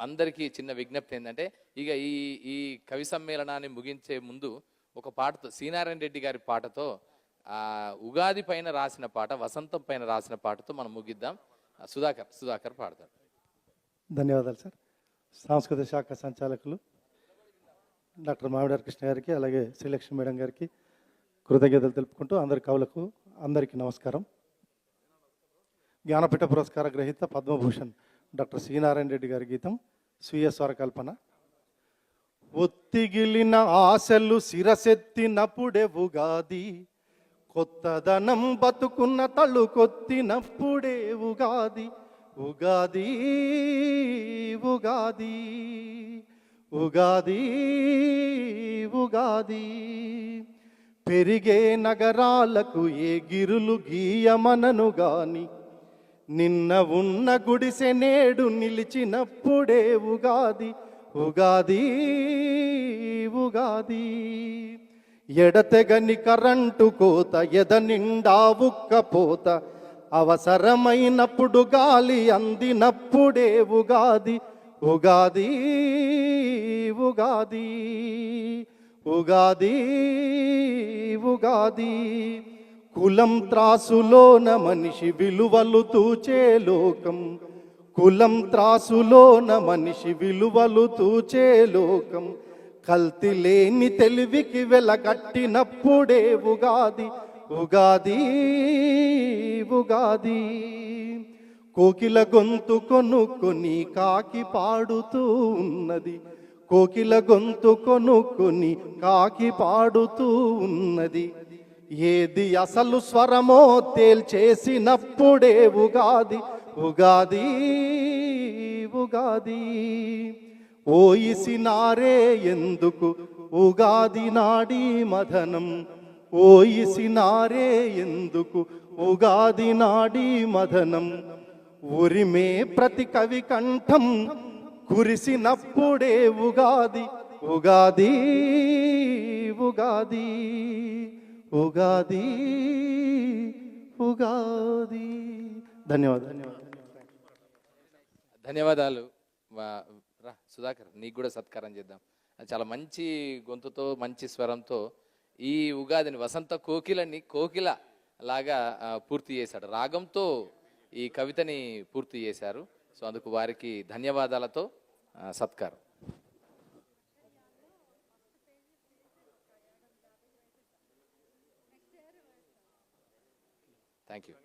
అందరికీ చిన్న విజ్ఞప్తి ఏంటంటే, ఇక ఈ ఈ కవి సమ్మేళనాన్ని ముగించే ముందు ఒక పాటతో, శ్రీనారాయణ రెడ్డి గారి పాటతో, ఉగాది పైన రాసిన పాట, వసంతం పైన రాసిన పాటతో మనం ముగిద్దాం. సుధాకర్ పాడతాడు. ధన్యవాదాలు సార్. సాంస్కృతిక శాఖ సంచాలకులు డాక్టర్ మామిడార్ కృష్ణ గారికి, అలాగే శ్రీలక్ష్మి మేడం గారికి కృతజ్ఞతలు తెలుపుకుంటూ అందరి కవులకు అందరికీ నమస్కారం. జ్ఞానపీఠ పురస్కార గ్రహీత పద్మభూషణ్ డాక్టర్ శ్రీనారాయణ రెడ్డి గారి గీతం స్వీయ స్వరకల్పన. ఒత్తిగిలిన ఆశలు శిరసెత్తినప్పుడే ఉగాది, కొత్తదనం బతుకున్న తళ్ళు కొత్తినప్పుడే ఉగాది. ఉగాది ఉగాది ఉగాది ఉగాది. పెరిగే నగరాలకు ఏ గిరులు గీయమనను గాని, నిన్న ఉన్న గుడిసె నేడు నిలిచినప్పుడే ఉగాది. ఉగాది ఉగాది. ఎడతెగని కరెంటు కోత, ఎద నిండా ఉక్కపోత, అవసరమైనప్పుడు గాలి అందినప్పుడే ఉగాది. ఉగాది ఉగాది ఉగాది ఉగాది. కులం త్రాసులోన మనిషి విలువలు తూచే లోకం, కులం త్రాసులోన మనిషి విలువలు తూచే లోకం, కల్తీ లేని తెలివికి వెలగట్టినప్పుడే ఉగాది. ఉగాది ఉగాది. కోకిల గొంతు కొనుక్కొని కాకి పాడుతూ ఉన్నది, కోకిల గొంతు కొనుక్కొని కాకి పాడుతూ ఉన్నది. ఏది అసలు స్వరమో తేల్చేసినప్పుడే ఉగాది. ఉగాది ఉగాది. ఓయిసినారే ఎందుకు ఉగాది నాడీ మదనం, ఓయిసినారే ఎందుకు ఉగాది నాడీ మదనం. ఉరిమే ప్రతి కవి కంఠం కురిసినప్పుడే ఉగాది. ఉగాది ఉగాది ఉగాది ఉగాది. ధన్యవాదాలు. సుధాకర్, నీకు కూడా సత్కారం చేద్దాం. చాలా మంచి గొంతుతో, మంచి స్వరంతో ఈ ఉగాదిని, వసంత కోకిలని కోకిల లాగా పూర్తి చేశాడు. రాగంతో ఈ కవితని పూర్తి చేశారు. సో అందుకు వారికి ధన్యవాదాలతో సత్కారం. Thank you.